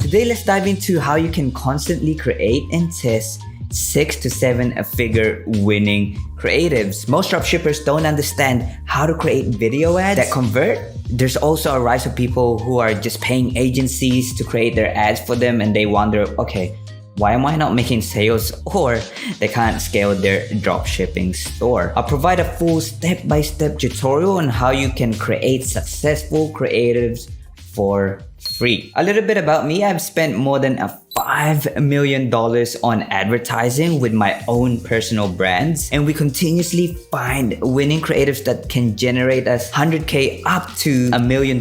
Today, let's dive into how you can constantly create and test 6 to 7 figure winning creatives. Most dropshippers don't understand how to create video ads that convert. There's also a rise of people who are just paying agencies to create their ads for them, and they wonder, okay, why am I not making sales, or they can't scale their dropshipping store? I'll provide a full step-by-step tutorial on how you can create successful creatives for free. A little bit about me. I've spent more than $5 million on advertising with my own personal brands, and we continuously find winning creatives that can generate us 100K up to $1 million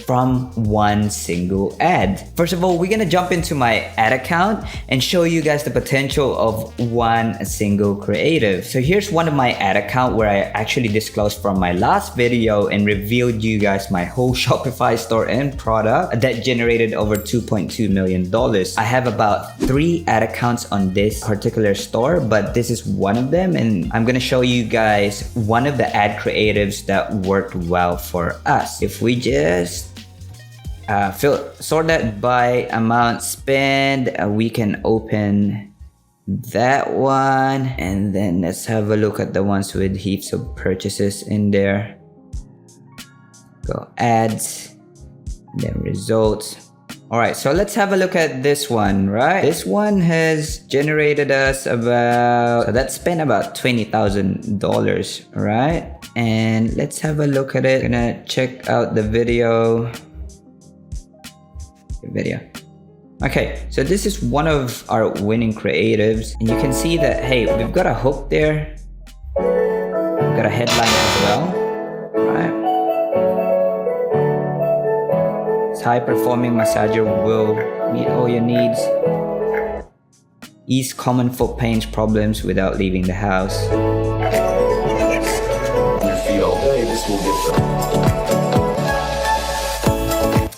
from one single ad. First of all, we're gonna jump into my ad account and show you guys the potential of one single creative. So here's one of my ad account where I actually disclosed from my last video and revealed you guys my whole Shopify store and product that generated over $2.2 million. I have about 3 ad accounts on this particular store, but this is one of them, and I'm gonna show you guys one of the ad creatives that worked well for us. If we just sort that by amount spent, we can open that one, and then let's have a look at the ones with heaps of purchases in there. Go ads, then results. All right, so let's have a look at this one, right? This one has generated us about, so that spent about $20,000, right? And let's have a look at it. Gonna check out the video. Okay, so this is one of our winning creatives, and you can see that, hey, we've got a hook there. We've got a headline as well, right? High performing massager will meet all your needs. Ease common foot pains problems without leaving the house.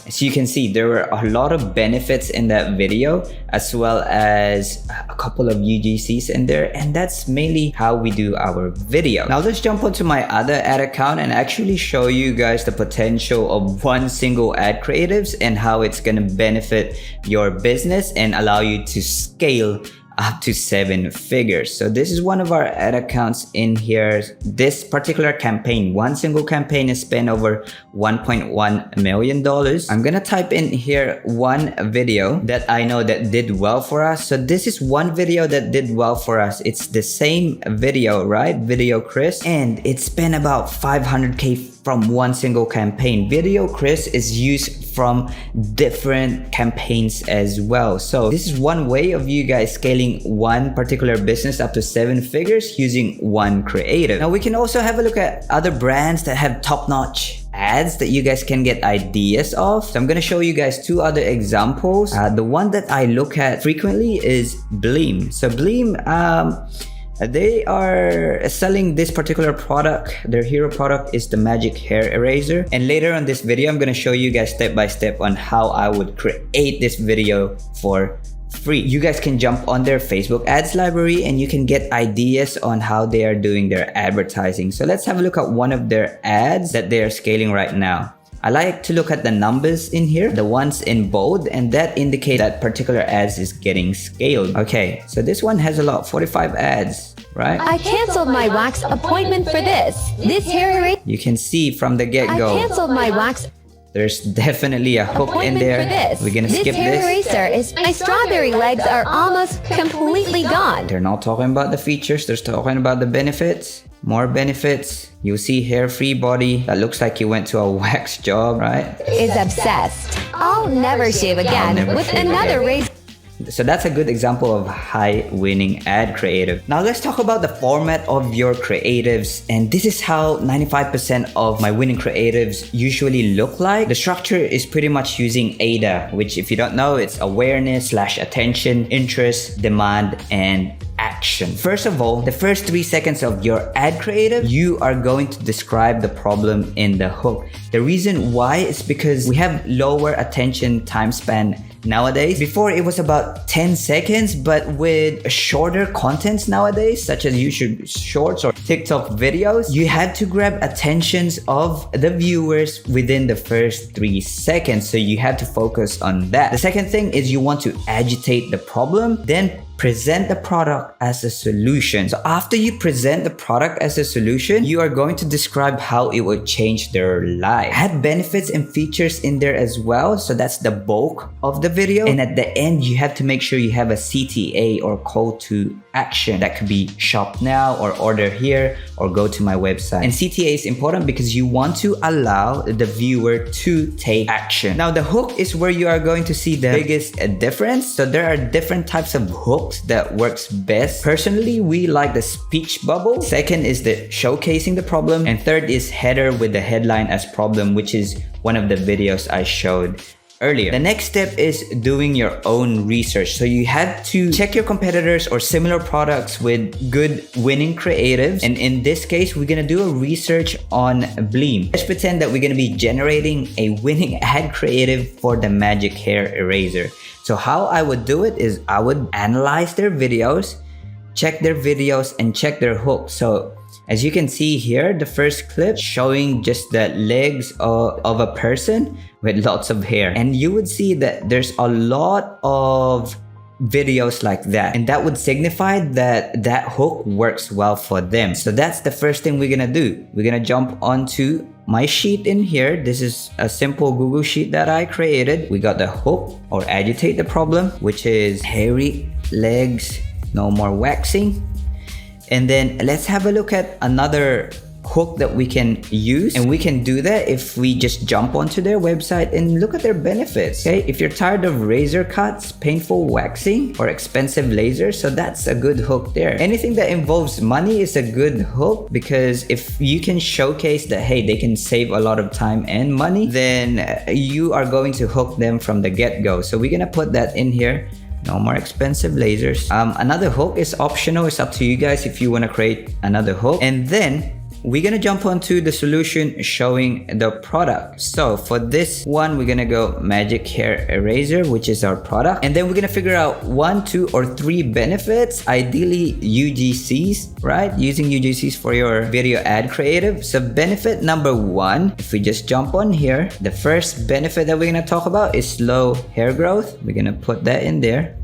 As you can see, there were a lot of benefits in that video, as well as a couple of UGCs in there, and that's mainly how we do our video. Now let's jump onto my other ad account and actually show you guys the potential of one single ad creatives and how it's gonna benefit your business and allow you to scale up to 7 figures. So this is one of our ad accounts in here. This particular campaign, one single campaign, is spent over $1.1 million. I'm gonna type in here one video that I know that did well for us. So this is one video that did well for us. It's the same video, right? Video Chris, and it spent about 500K from one single campaign. Video Chris is used from different campaigns as well. So this is one way of you guys scaling one particular business up to 7 figures using one creative. Now we can also have a look at other brands that have top-notch ads that you guys can get ideas of. So I'm gonna show you guys 2 other examples. The one that I look at frequently is Bleem. So Bleem, they are selling this particular product. Their hero product is the magic hair eraser, and later on this video I'm gonna show you guys step by step on how I would create this video for free. You guys can jump on their Facebook ads library and you can get ideas on how they are doing their advertising. So let's have a look at one of their ads that they are scaling right now. I like to look at the numbers in here, the ones in bold, and that indicate that particular ads is getting scaled. Okay, so this one has a lot, 45 ads, right? I canceled my wax appointment for this. This hair eraser. You can see from the get-go. I canceled my wax There's definitely a hook in there. We're gonna skip this. This hair eraser is my strawberry legs are almost completely gone. They're not talking about the features, they're talking about the benefits. More benefits. You see hair-free body that looks like you went to a wax job, right? Is obsessed. I'll never shave again with another razor. So that's a good example of high winning ad creative. Now let's talk about the format of your creatives, and this is how 95% of my winning creatives usually look like. The structure is pretty much using AIDA, which if you don't know, it's awareness / attention, interest, demand, and action. First of all, the first 3 seconds of your ad creative, you are going to describe the problem in the hook. The reason why is because we have lower attention time span nowadays. Before it was about 10 seconds, but with shorter contents nowadays, such as YouTube Shorts or TikTok videos, you had to grab attentions of the viewers within the first 3 seconds. So you have to focus on that. The second thing is you want to agitate the problem, then present the product as a solution. So after you present the product as a solution, you are going to describe how it will change their life. Add benefits and features in there as well. So that's the bulk of the video. And at the end, you have to make sure you have a CTA or call to action. That could be shop now or order here or go to my website. And CTA is important because you want to allow the viewer to take action. Now the hook is where you are going to see the biggest difference. So there are different types of hooks that works best. Personally, we like the speech bubble. Second is the showcasing the problem. And third is header with the headline as problem, which is one of the videos I showed earlier. The next step is doing your own research. So you have to check your competitors or similar products with good winning creatives. And in this case, we're gonna do a research on Bleem. Let's pretend that we're gonna be generating a winning ad creative for the magic hair eraser. So how I would do it is I would analyze their videos, check their videos, and check their hooks. So as you can see here, the first clip showing just the legs of a person with lots of hair. And you would see that there's a lot of videos like that. And that would signify that that hook works well for them. So that's the first thing we're gonna do. We're gonna jump onto my sheet in here. This is a simple Google sheet that I created. We got the hook or agitate the problem, which is hairy legs, no more waxing. And then let's have a look at another hook that we can use, and we can do that if we just jump onto their website and look at their benefits. Okay, if you're tired of razor cuts, painful waxing, or expensive lasers, so that's a good hook there. Anything that involves money is a good hook, because if you can showcase that, hey, they can save a lot of time and money, then you are going to hook them from the get-go. So we're gonna put that in here. No more expensive lasers. Another hook is optional. It's up to you guys if you want to create another hook. And then we're gonna jump onto the solution showing the product. So for this one, we're gonna go magic hair eraser, which is our product. And then we're gonna figure out 1, 2, or 3 benefits, ideally UGCs, right? Using UGCs for your video ad creative. So benefit number 1, if we just jump on here, the first benefit that we're gonna talk about is slow hair growth. We're gonna put that in there.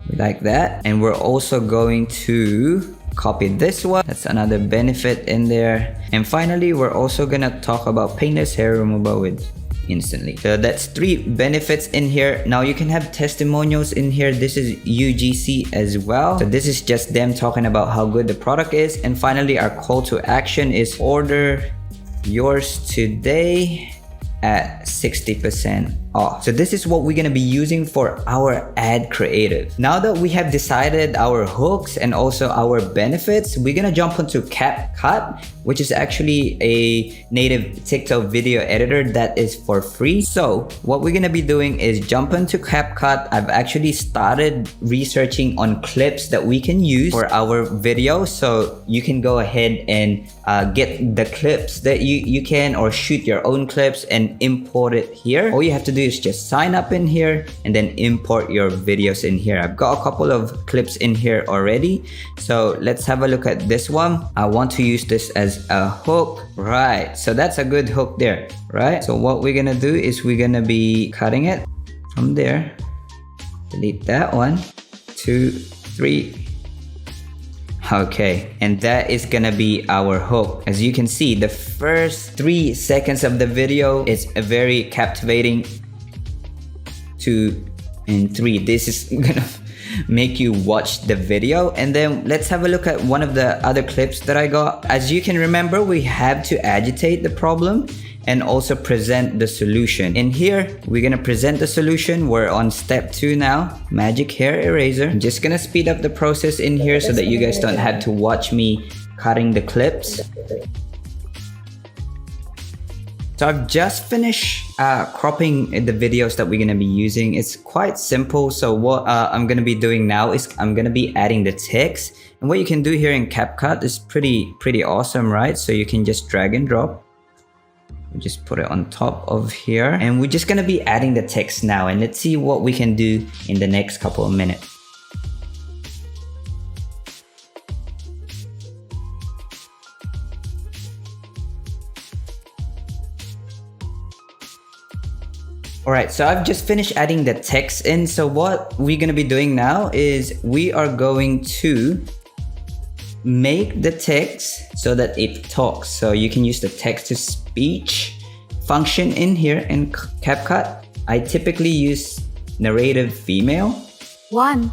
We like that. And we're also going to copy this one. That's another benefit in there. And finally, we're also gonna talk about painless hair removal with instantly. So that's 3 benefits in here. Now you can have testimonials in here. This is UGC as well. So this is just them talking about how good the product is. And finally, our call to action is order yours today at 60% off. So this is what we're gonna be using for our ad creative. Now that we have decided our hooks and also our benefits, we're gonna jump onto CapCut, which is actually a native TikTok video editor that is for free. So what we're gonna be doing is jump into CapCut. I've actually started researching on clips that we can use for our video. So you can go ahead and get the clips that you can, or shoot your own clips and import it here. All you have to do is just sign up in here and then import your videos in here. I've got a couple of clips in here already. So let's have a look at this one. I want to use this as a hook, right? So that's a good hook there, right? So what we're gonna do is we're gonna be cutting it from there. Delete that one, 2, 3. Okay, and that is gonna be our hook. As you can see, the first 3 seconds of the video is a very captivating. 2 and 3. This is gonna make you watch the video. And then let's have a look at one of the other clips that I got. As you can remember, we have to agitate the problem and also present the solution. In here, we're gonna present the solution. We're on step 2 now, magic hair eraser. I'm just gonna speed up the process in here so that you guys don't have to watch me cutting the clips. So I've just finished cropping the videos that we're gonna be using. It's quite simple. So what I'm gonna be doing now is I'm gonna be adding the text. And what you can do here in CapCut is pretty awesome, right? So you can just drag and drop. We just put it on top of here, and we're just gonna be adding the text now, and let's see what we can do in the next couple of minutes. Alright, so I've just finished adding the text in. So what we're gonna be doing now is we are going to make the text so that it talks. So you can use the text to speech function in here in CapCut. I typically use narrative female. 1.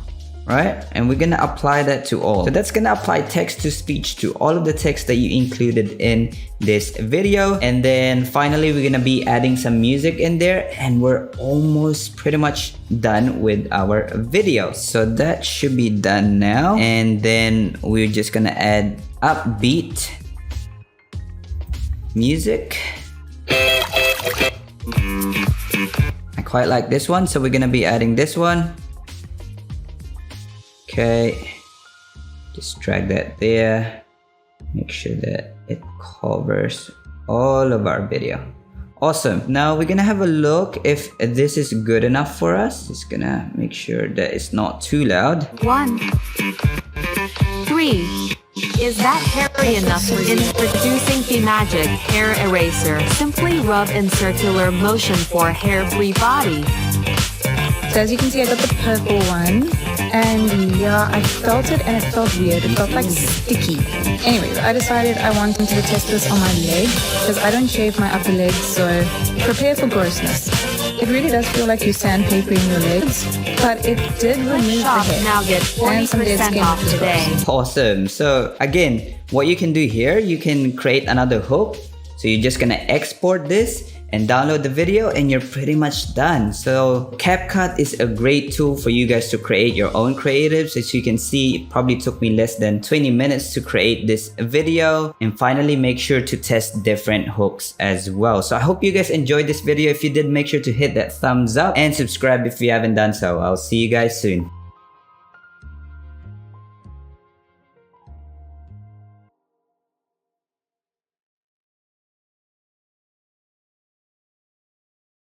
Right? And we're gonna apply that to all. So that's gonna apply text to speech to all of the text that you included in this video. And then finally, we're gonna be adding some music in there, and we're almost pretty much done with our video. So that should be done now. And then we're just gonna add upbeat music. I quite like this one, so we're gonna be adding this one. Okay, just drag that there. Make sure that it covers all of our video. Awesome. Now we're gonna have a look if this is good enough for us. Just gonna make sure that it's not too loud. 1. 3. Is that hairy enough for introducing the magic hair eraser? Simply rub in circular motion for hair-free body. So as you can see, I got the purple one, and yeah, I felt it and it felt weird. It felt like sticky. Anyways, I decided I wanted to test this on my leg because I don't shave my upper legs, so prepare for grossness. It really does feel like you're sandpapering your legs, but it did remove the hair. Now get 40% off today. Awesome. So again, what you can do here, you can create another hook. So you're just gonna export this and download the video, and you're pretty much done. So CapCut is a great tool for you guys to create your own creatives. As you can see, it probably took me less than 20 minutes to create this video. And finally, make sure to test different hooks as well. So I hope you guys enjoyed this video. If you did, make sure to hit that thumbs up and subscribe if you haven't done so. I'll see you guys soon.